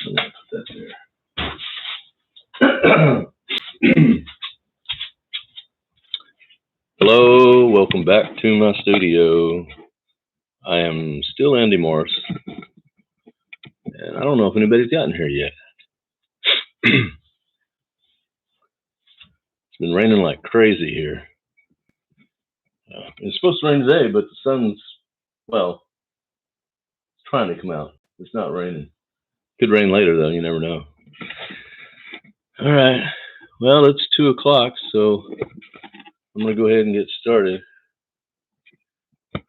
Put that there. Hello, welcome back to my studio. I am still Andy Morris, and I don't know if anybody's gotten here yet. It's been raining like crazy here. It's supposed to rain today, but the sun's, well, it's trying to come out. It's not raining. Could rain later, though. You never know. All right. Well, it's 2 o'clock, so I'm going to go ahead and get started. I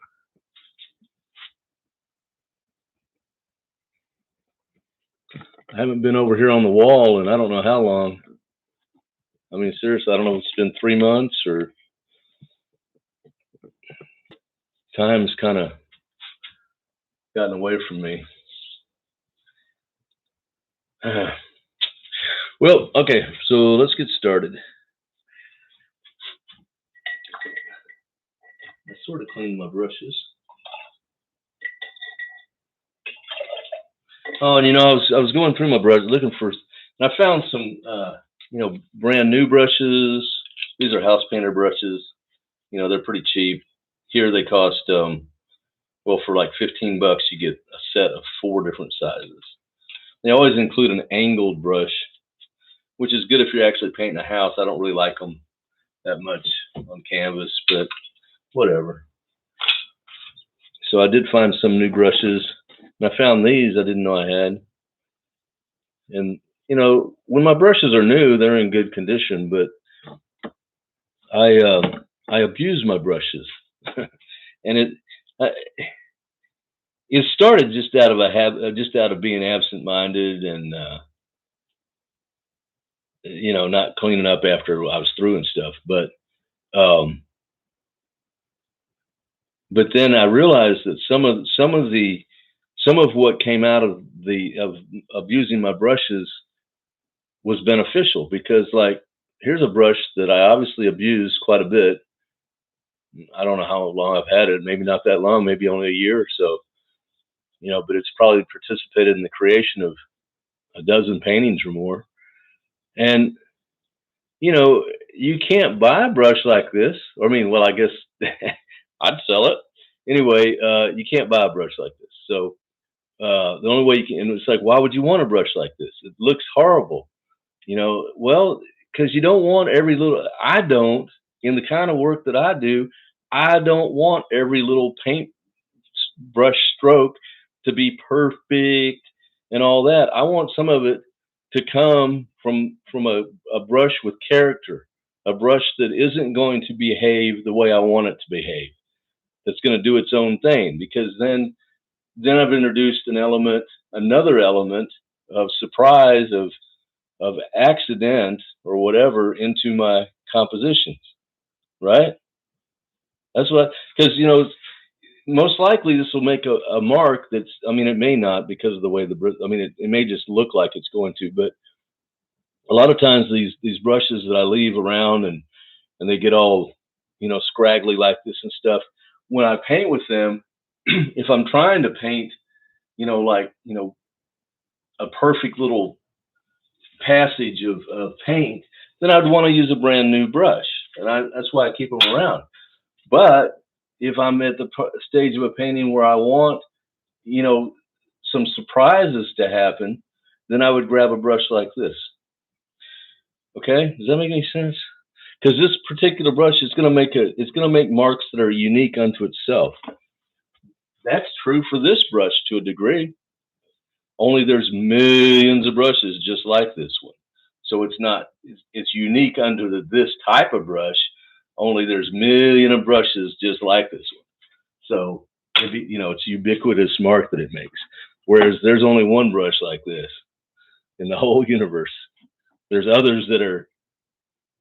haven't been over here on the wall in I don't know how long. I mean, seriously, I don't know if it's been 3 months or time's kind of gotten away from me. Well, okay, so let's get started. I sort of cleaned my brushes. Oh, and I was going through my brushes looking for, and I found some brand new brushes. These are house painter brushes. They're pretty cheap. Here they cost well, for like $15 you get a set of 4 different sizes. They always include an angled brush, which is good if you're actually painting a house. I don't really like them that much on canvas, but whatever. So I did find some new brushes, and I found these I didn't know I had. And when my brushes are new, they're in good condition, but I abuse my brushes, and it started just out of a habit, just out of being absent-minded and not cleaning up after I was through and stuff. But then I realized that some of what came out of using my brushes was beneficial, because like, here's a brush that I obviously abused quite a bit. I don't know how long I've had it, maybe not that long, maybe only a year or so, but it's probably participated in the creation of a dozen paintings or more. And, you can't buy a brush like this. I mean, well, I guess I'd sell it. Anyway, you can't buy a brush like this. So the only way you can, and it's like, why would you want a brush like this? It looks horrible. Well, because you don't want I don't, in the kind of work that I do, I don't want every little paint brush stroke to be perfect and all that. I want some of it to come from a brush with character, a brush that isn't going to behave the way I want it to behave, that's going to do its own thing, because then I've introduced another element of surprise, of accident or whatever into my compositions, right? That's what, because most likely this will make a mark that's, I mean, it may not, because of the way it may just look like it's going to, but a lot of times these brushes that I leave around and they get all, scraggly like this and stuff, when I paint with them, if I'm trying to paint, a perfect little passage of paint, then I'd want to use a brand new brush, and that's why I keep them around. But if I'm at the stage of a painting where I want, some surprises to happen, then I would grab a brush like this. Okay, does that make any sense? Because this particular brush is going to make marks that are unique unto itself. That's true for this brush to a degree. Only there's millions of brushes just like this one. So it's unique under this type of brush. Only there's millions of brushes just like this one. So, it's a ubiquitous mark that it makes. Whereas there's only one brush like this in the whole universe. There's others that are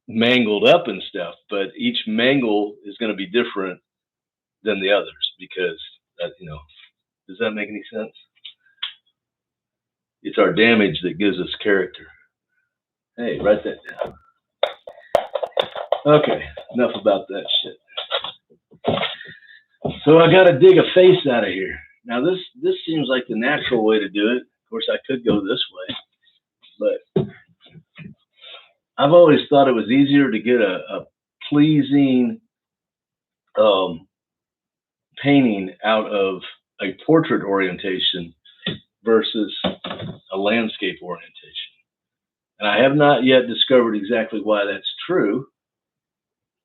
mangled up and stuff, but each mangle is going to be different than the others, because does that make any sense? It's our damage that gives us character. Hey, write that down. Okay, enough about that shit. So I got to dig a face out of here. Now this seems like the natural way to do it. course, I could go this way, but I've always thought it was easier to get a pleasing painting out of a portrait orientation versus a landscape orientation. And I have not yet discovered exactly why that's true,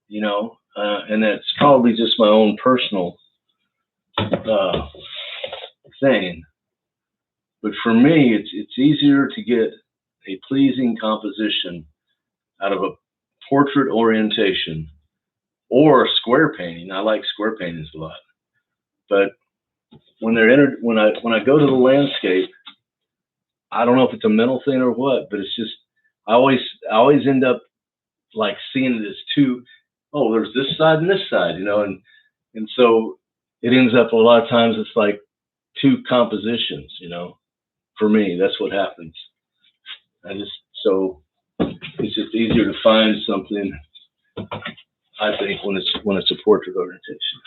you know, and that's probably just my own personal thing. But for me, it's easier to get a pleasing composition out of a portrait orientation or square painting. I like square paintings a lot, but when I go to the landscape, I don't know if it's a mental thing or what, but it's just I always end up like seeing it as two. Oh, there's this side and this side, you know, and so it ends up a lot of times it's like two compositions, you know. For me, that's what happens. So it's just easier to find something, I think, when it's a portrait orientation.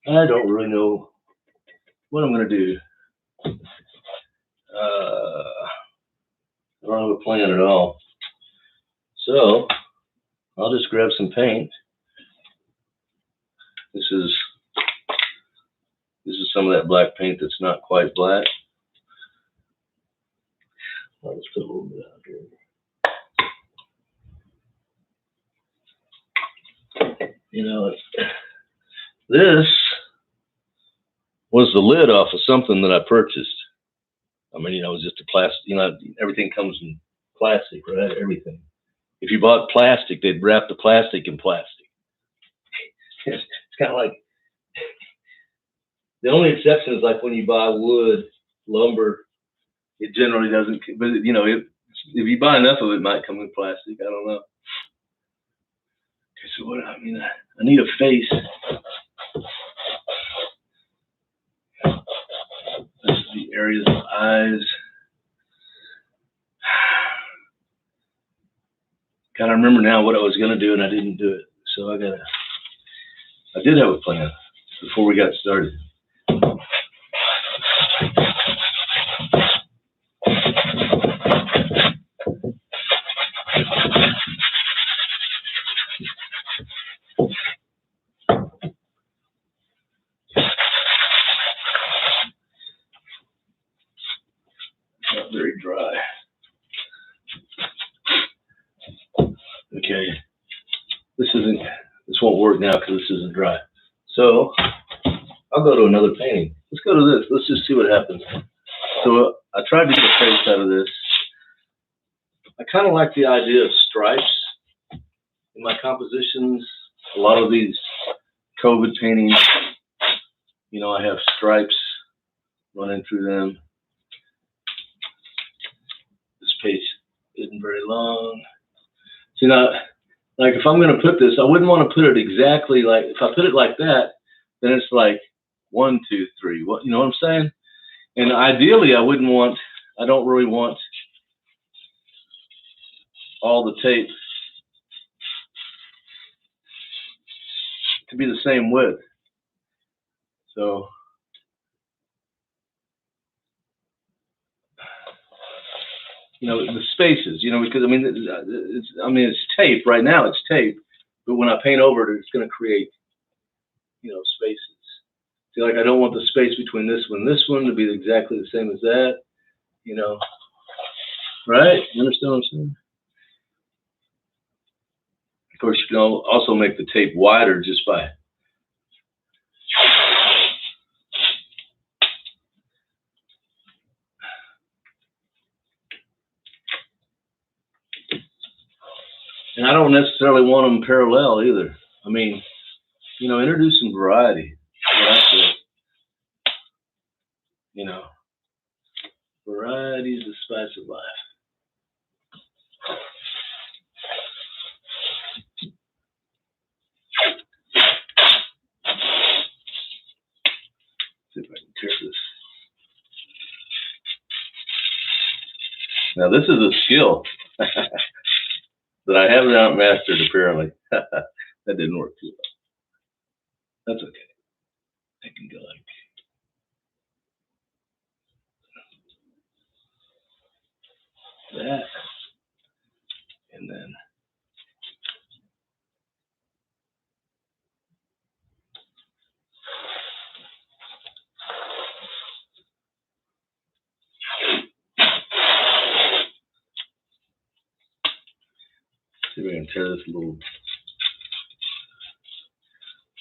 I don't really know what I'm going to do. I don't have a plan at all. So I'll just grab some paint. This is some of that black paint that's not quite black. I'll just put a little bit out here. You know, this was the lid off of something that I purchased. I mean, you know, it was just a plastic, you know, everything comes in plastic, right? Everything. If you bought plastic, they'd wrap the plastic in plastic. It's kind of like, the only exception is like when you buy wood, lumber, it generally doesn't, but you know, if you buy enough of it, it might come in plastic. I don't know. Okay, so what, I mean, I need a face. This is the areas of eyes. Kind of remember now what I was going to do and I didn't do it. So I did have a plan before we got started. Not very dry. Okay, this won't work now because this isn't dry. So I'll go to another painting. Let's go to this. Let's just see what happens. So I tried to get a face out of this. I kind of like the idea of stripes in my compositions. A lot of these COVID paintings, you know, I have stripes running through them. This page isn't very long. See, now, like if I'm going to put this, I wouldn't want to put it exactly like, if I put it like that, then it's like 1, 2, 3. What, you know what I'm saying? And ideally, I don't really want all the tape to be the same width. So, you know, the spaces, you know, because I mean, it's tape right now. It's tape, but when I paint over it, it's going to create, you know, spaces. See, like I don't want the space between this one and this one to be exactly the same as that. You know, right? You understand what I'm saying? Of course, you can also make the tape wider just by and I don't necessarily want them parallel either. I mean, you know, introduce some variety. You know, variety is the spice of life. See if I can tear this. Now, this is a skill that I have not mastered, apparently. That didn't work too well. That's okay. I can go like can tear this a little.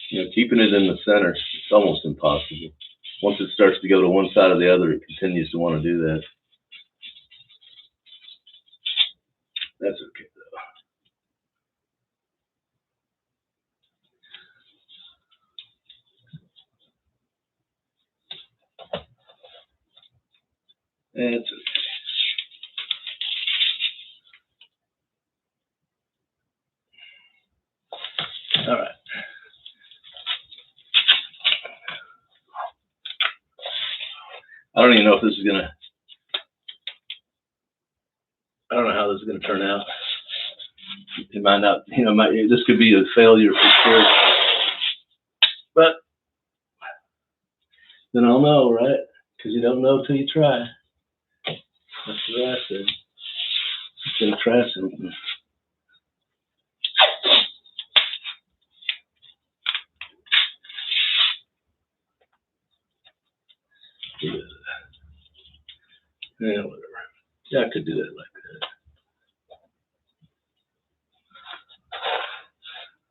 You know, keeping it in the center, it's almost impossible. Once it starts to go to one side or the other, it continues to want to do that. That's okay though. That's okay. All right. I don't even know if this is gonna. I don't know how this is gonna turn out. It might not. You know, this could be a failure for sure. But then I'll know, right? Because you don't know till you try. That's what I said. I'm gonna try something. Yeah, whatever. Yeah, I could do that like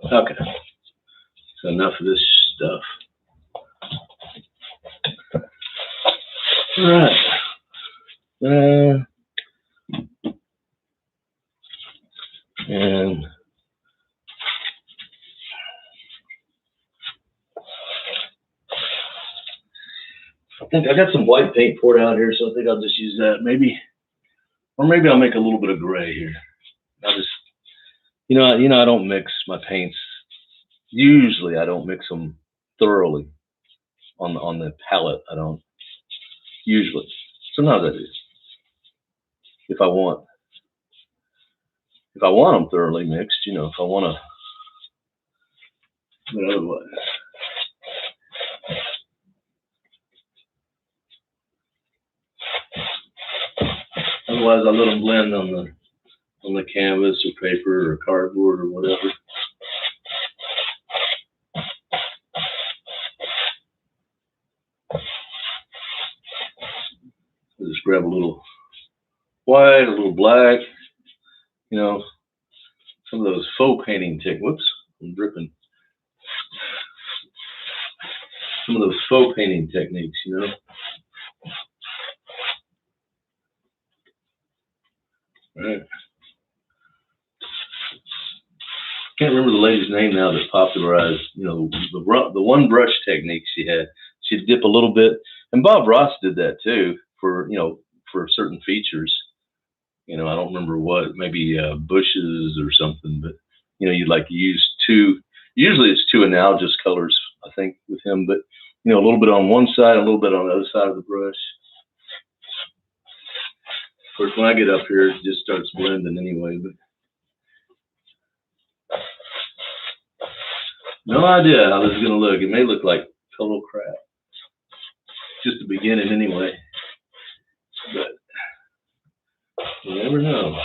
that. Okay. So enough of this stuff. All right. And I think I got some white paint poured out here, so I think I'll just use that. Maybe, or maybe I'll make a little bit of gray here. I'll just, you know, I don't mix my paints. Usually, I don't mix them thoroughly on the palette. I don't. Usually, sometimes I do. If I want them thoroughly mixed, you know, if I want to, but otherwise. Otherwise, I let them blend on the canvas or paper or cardboard or whatever. I just grab a little white, a little black, you know, some of those faux painting techniques. Whoops, I'm dripping. Some of those faux painting techniques, you know. All right. Can't remember the lady's name now that popularized, you know, the one brush technique she had. She'd dip a little bit, and Bob Ross did that too for, you know, for certain features. You know, I don't remember what, maybe bushes or something, but you know, you'd like to use two. Usually, it's two analogous colors, I think, with him, but you know, a little bit on one side, a little bit on the other side of the brush. Of course, when I get up here, it just starts blending anyway, but no idea how this is going to look. It may look like total crap. Just the beginning anyway, but you never know.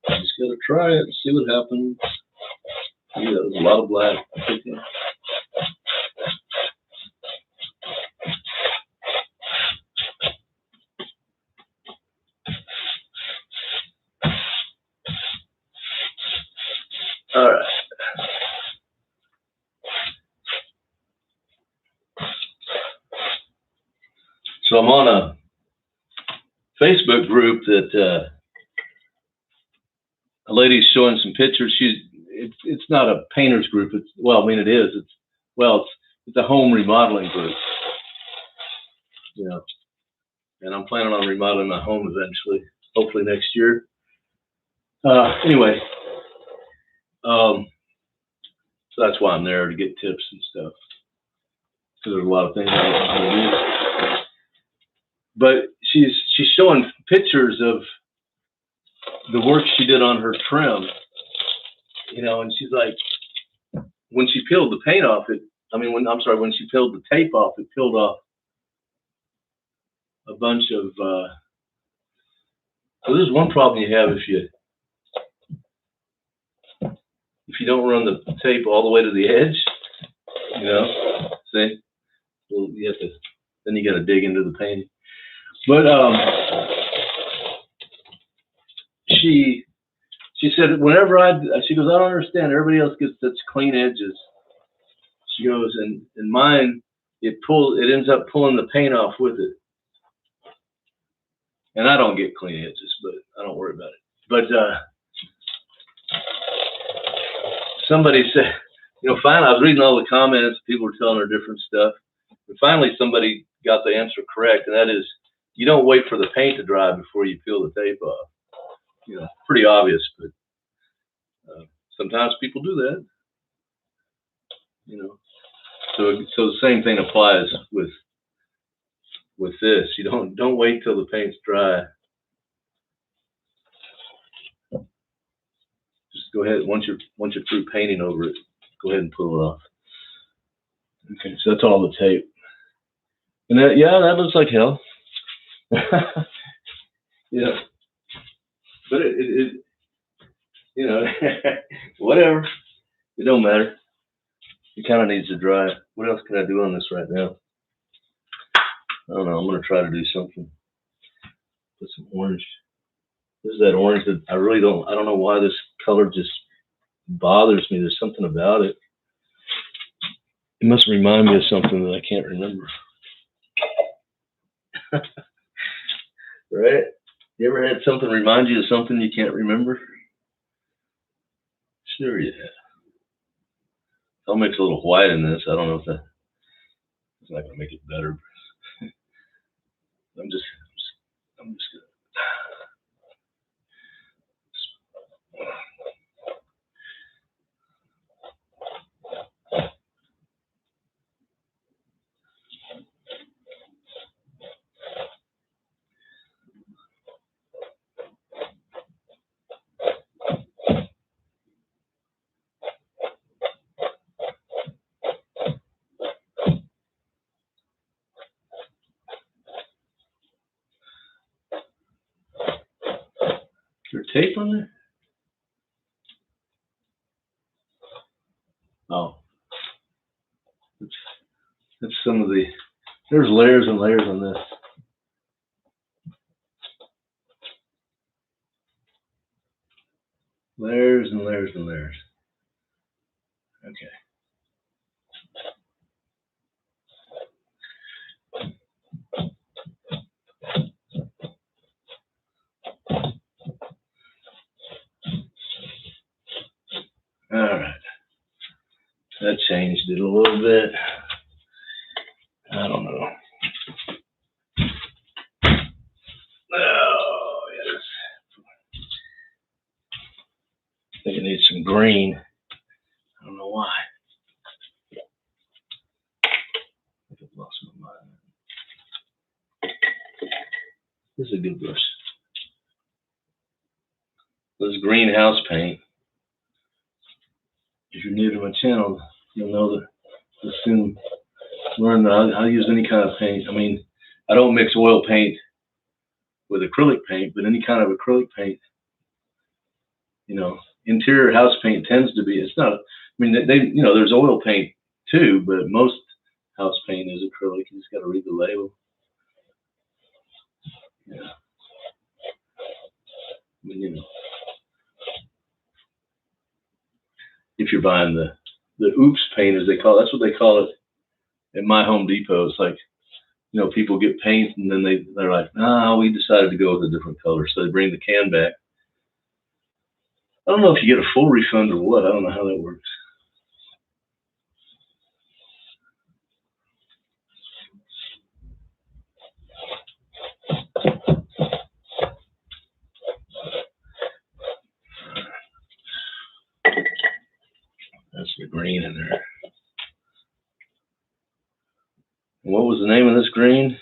You just got to try it and see what happens. Yeah, there's a lot of black. All right. So I'm on a Facebook group that a lady's showing some pictures. It's not a painters group. It's, well, I mean, it is. It's a home remodeling group, you know. And I'm planning on remodeling my home eventually, hopefully next year. Anyway, so that's why I'm there, to get tips and stuff. Because there's a lot of things I don't know how to do. But she's showing pictures of the work she did on her trim, you know, and she's like, when she peeled the paint off it, when she peeled the tape off, it peeled off a bunch of, so this is one problem you have if you don't run the tape all the way to the edge, you know, see, well, you have to, then you got to dig into the painting. But she She said, she goes, I don't understand. Everybody else gets such clean edges. She goes, and mine, it ends up pulling the paint off with it. And I don't get clean edges, but I don't worry about it. But somebody said, finally, I was reading all the comments. People were telling her different stuff. And finally, somebody got the answer correct, and that is, you don't wait for the paint to dry before you peel the tape off. Pretty obvious, but sometimes people do that. So the same thing applies with this. You don't wait till the paint's dry. Just go ahead, once you're through painting over it, go ahead and pull it off. Okay, so that's all the tape. And that looks like hell. Yeah. But it whatever. It don't matter. It kind of needs to dry. What else can I do on this right now? I don't know. I'm going to try to do something. Put some orange. This is that orange that I don't know why this color just bothers me. There's something about it. It must remind me of something that I can't remember. Right? You ever had something remind you of something you can't remember? Sure you have. I'll mix a little white in this. I don't know if it's not going to make it better. I'm just gonna. Is there tape on there? Oh. That's some of the, there's layers and layers on this. Layers and layers and layers. Okay. All right. That changed it a little bit. I don't know. Oh, yes. I think it needs some green. I don't know why. I think I've lost my mind. This is a good brush. This is greenhouse paint. If you're new to my channel, you'll know that you'll soon learn that I'll use any kind of paint. I mean, I don't mix oil paint with acrylic paint, but any kind of acrylic paint, interior house paint tends to be, it's not, I mean, there's oil paint too, but most house paint is acrylic. You just got to read the label. Yeah. I mean, if you're buying the oops paint, as they call it, that's what they call it at my Home Depot. It's like, people get paint and then they're like, we decided to go with a different color. So they bring the can back. I don't know if you get a full refund or what. I don't know how that works. That's the green in there. What was the name of this green?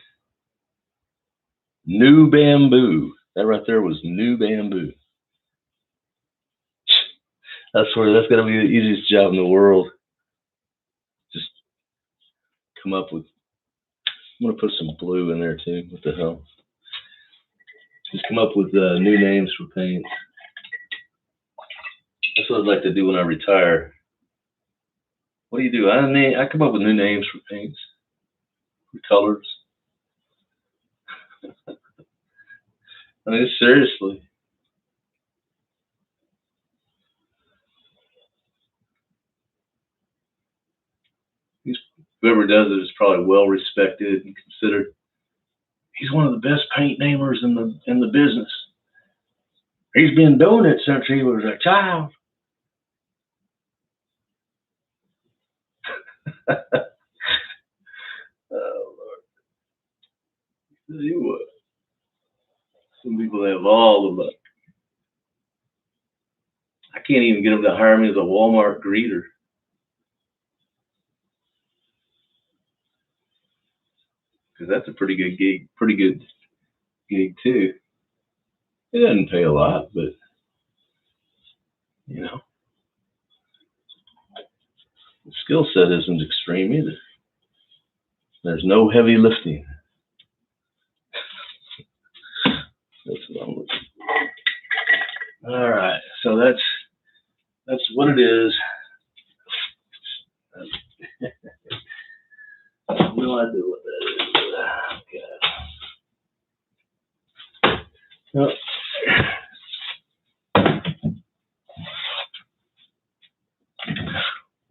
New Bamboo. That right there was New Bamboo. That's got to be the easiest job in the world. Just come up with, I'm going to put some blue in there too. What the hell? Just come up with new names for paints. That's what I'd like to do when I retire. What do you do? I come up with new names for paints, for colors. I mean, seriously. whoever does it is probably well respected and considered. He's one of the best paint namers in the business. He's been doing it since he was a child. Oh Lord! Tell you what, some people have all the luck. I can't even get them to hire me as a Walmart greeter. Because that's a pretty good gig too. It doesn't pay a lot, but you know, the skill set isn't extreme either. There's no heavy lifting. That's what I'm looking for. All right, so that's what it is. I have no idea what that is. Okay.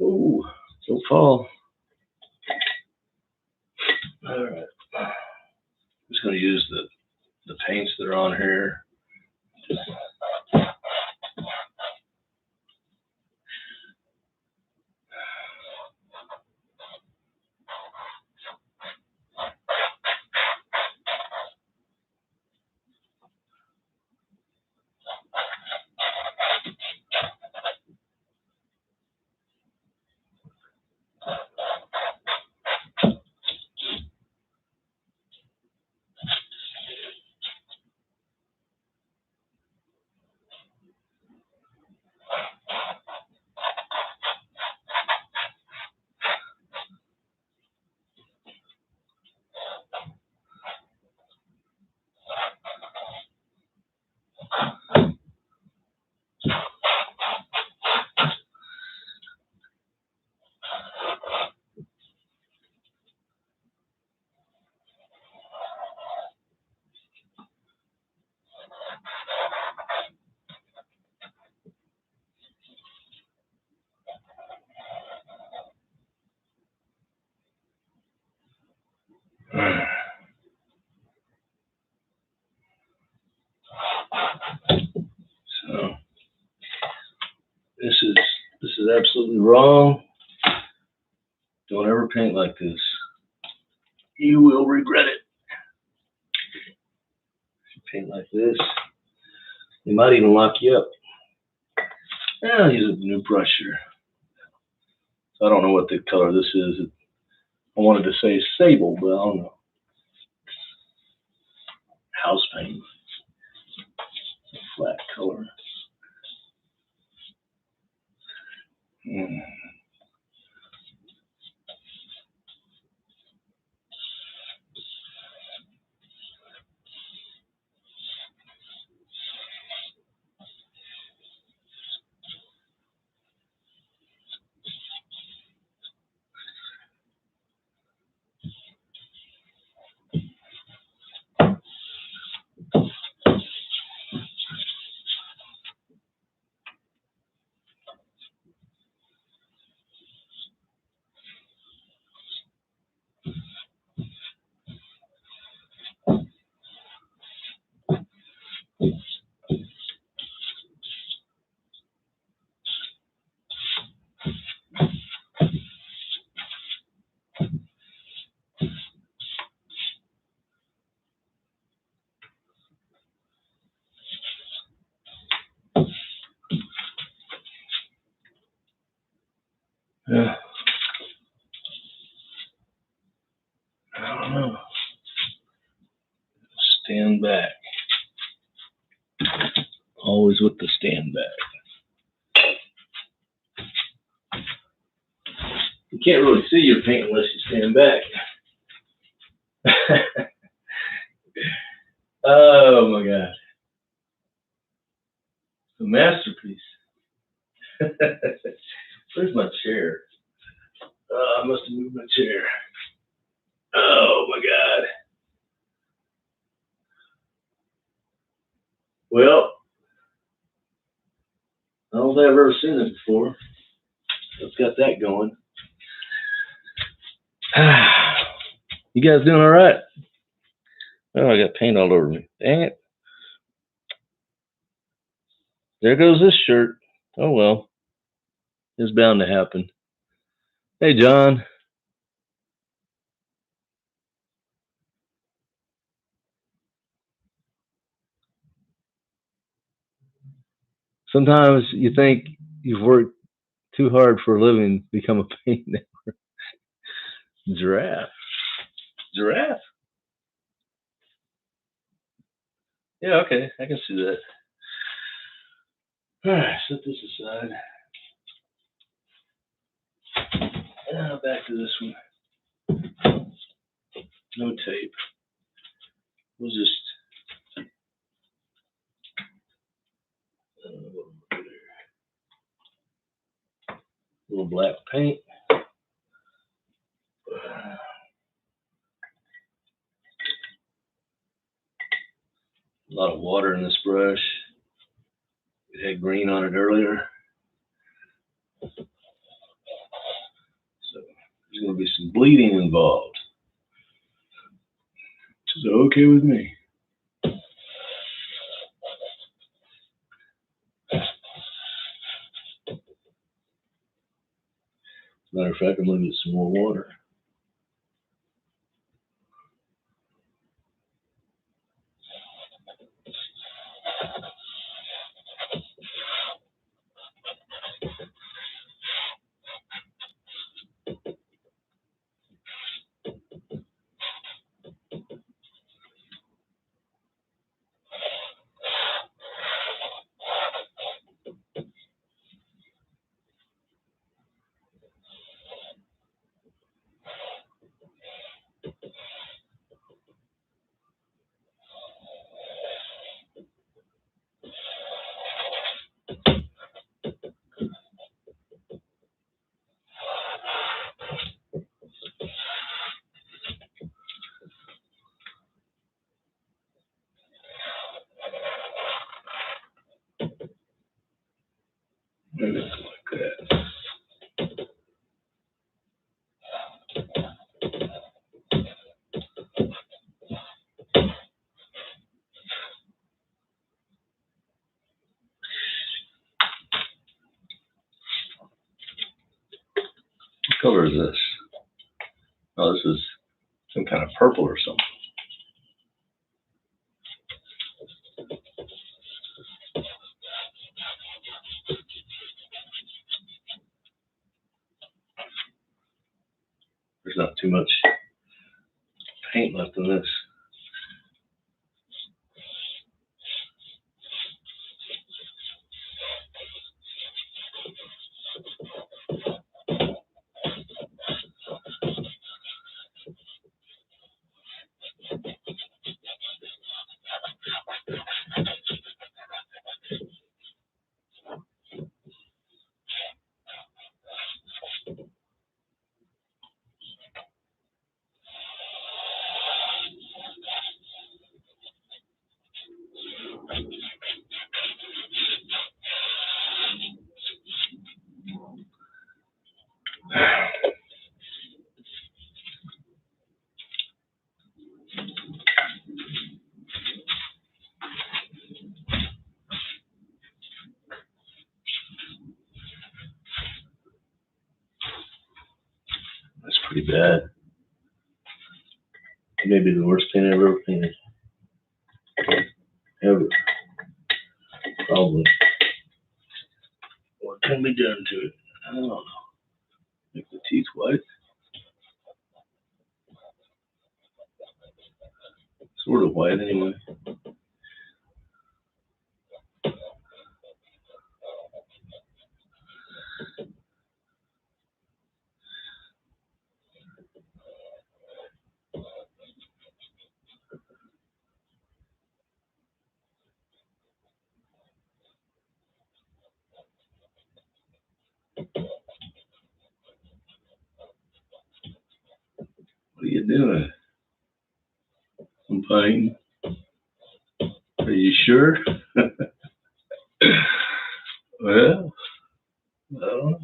Oh, so fall. All right. I'm just going to use the paints that are on here. So this is absolutely wrong. Don't ever paint like this. You will regret it. If you paint like this, they might even lock you up. I'll use a new brush here. So I don't know what the color this is. I wanted to say sable, but I don't know. House paint. Flat color. Yeah. I don't know. Stand back. Always with the stand back. You can't really see your paint unless you stand back. Oh my God. A masterpiece. Where's my chair? I must have moved my chair. Oh my God. Well, I don't think I've ever seen this before. Let's got that going. You guys doing all right? Oh, I got paint all over me. Dang it. There goes this shirt. Oh, well. It's bound to happen. Hey, John. Sometimes you think you've worked too hard for a living, become a paint network. Giraffe. Giraffe? Yeah, okay. I can see that. All right, set this aside. Back to this one. No tape. We'll just a little black paint. A lot of water in this brush. It had green on it earlier. So there's going to be some bleeding involved. Which is okay with me. As a matter of fact, I'm going to get some more water. Maybe like that. What color is this? Oh, this is some kind of purple or something. There's not too much paint left in this. That's pretty bad. Maybe the worst paint I've ever painted. Ever. Probably. What can be done to it? I don't know. Make the teeth white. Sort of white anyway. What are you doing? I'm painting. Are you sure? Well, I don't know.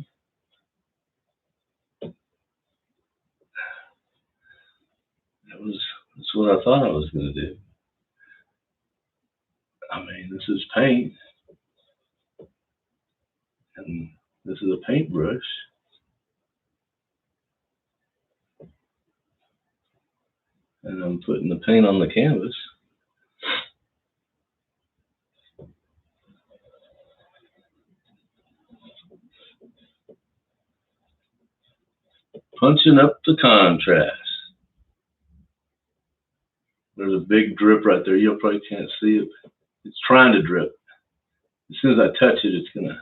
That's what I thought I was going to do. I mean, this is paint, and this is a paintbrush. And I'm putting the paint on the canvas. Punching up the contrast. There's a big drip right there. You probably can't see it. It's trying to drip. As soon as I touch it, it's gonna.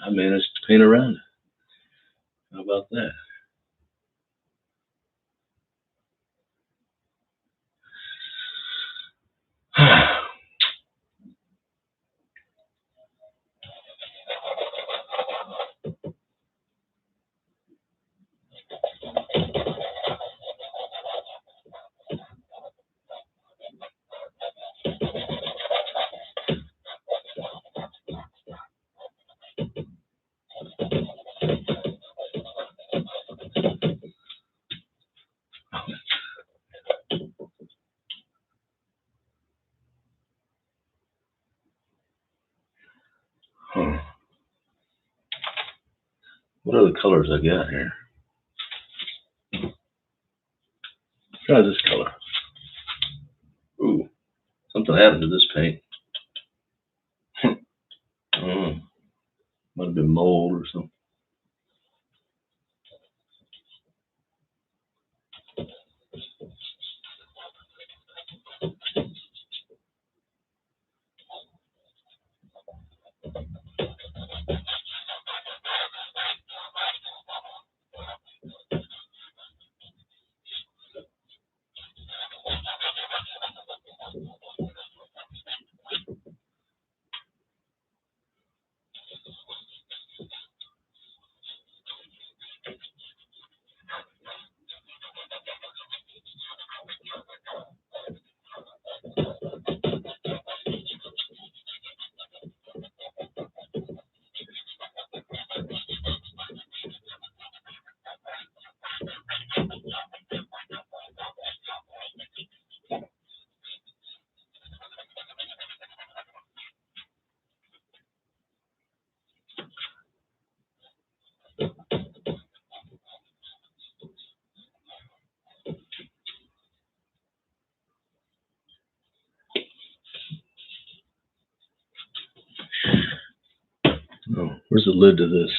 I managed to paint around it. How about that? What other colors I got here? Try this color. Ooh, something happened to this paint. Might have been mold or something. Oh, where's the lid to this?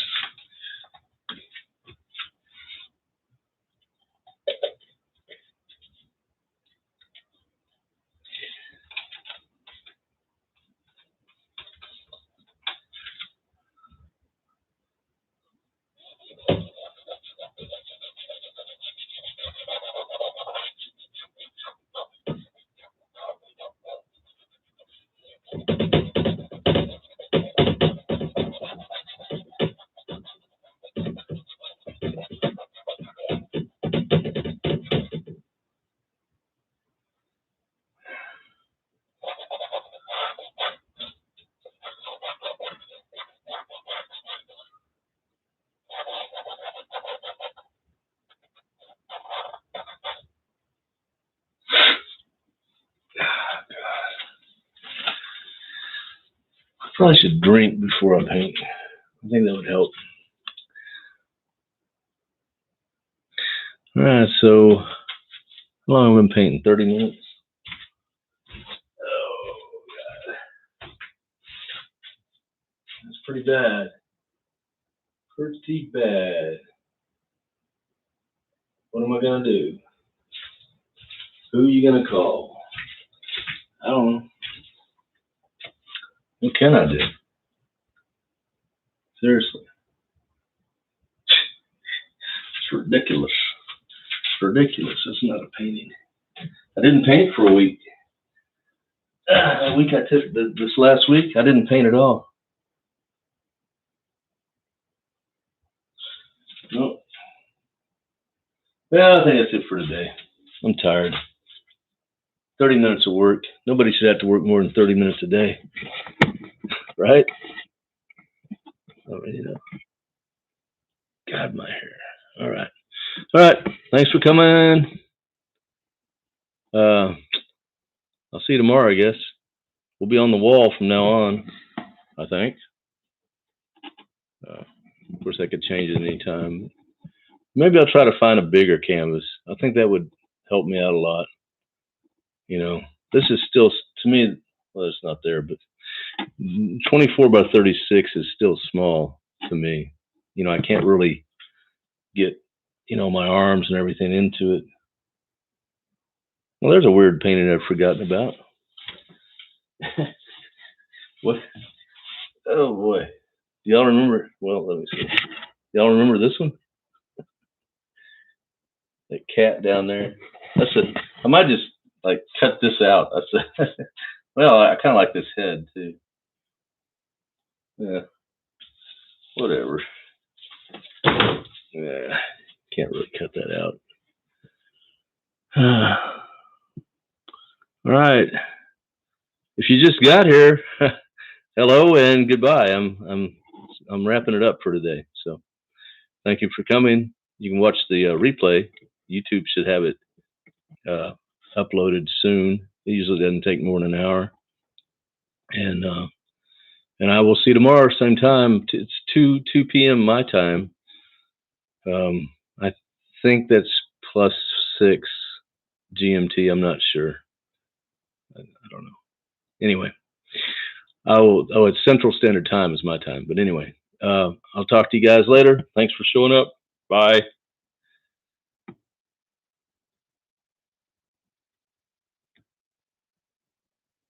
Probably should drink before I paint. I think that would help. All right, so how long have I been painting? 30 minutes? Oh, God. That's pretty bad. Pretty bad. What am I going to do? Who are you going to call? I don't know. What can I do? Seriously. It's ridiculous. It's ridiculous. It's not a painting. I didn't paint for a week. A week I took this last week, I didn't paint at all. No. Well, I think that's it for today. I'm tired. 30 minutes of work. Nobody should have to work more than 30 minutes a day. Right? I mean, God, my hair. All right. All right. Thanks for coming. I'll see you tomorrow, I guess. We'll be on the wall from now on, I think. Of course, I could change it any time. Maybe I'll try to find a bigger canvas. I think that would help me out a lot. You know, this is still, to me, well, it's not there, but 24 by 36 is still small to me. You know, I can't really get, you know, my arms and everything into it. Well, there's a weird painting I've forgotten about. What? Oh boy. Do y'all remember? Well, let me see. Y'all remember this one? That cat down there. I might just like cut this out. Well, I kind of like this head too. Yeah. Whatever. Yeah. Can't really cut that out. All right. If you just got here, hello and goodbye. I'm wrapping it up for today. So thank you for coming. You can watch the replay. YouTube should have it uploaded soon. It usually doesn't take more than an hour. And I will see you tomorrow, same time. It's 2 p.m. my time. I think that's +6 GMT. I'm not sure. I don't know. Anyway, it's Central Standard Time is my time. But anyway, I'll talk to you guys later. Thanks for showing up. Bye.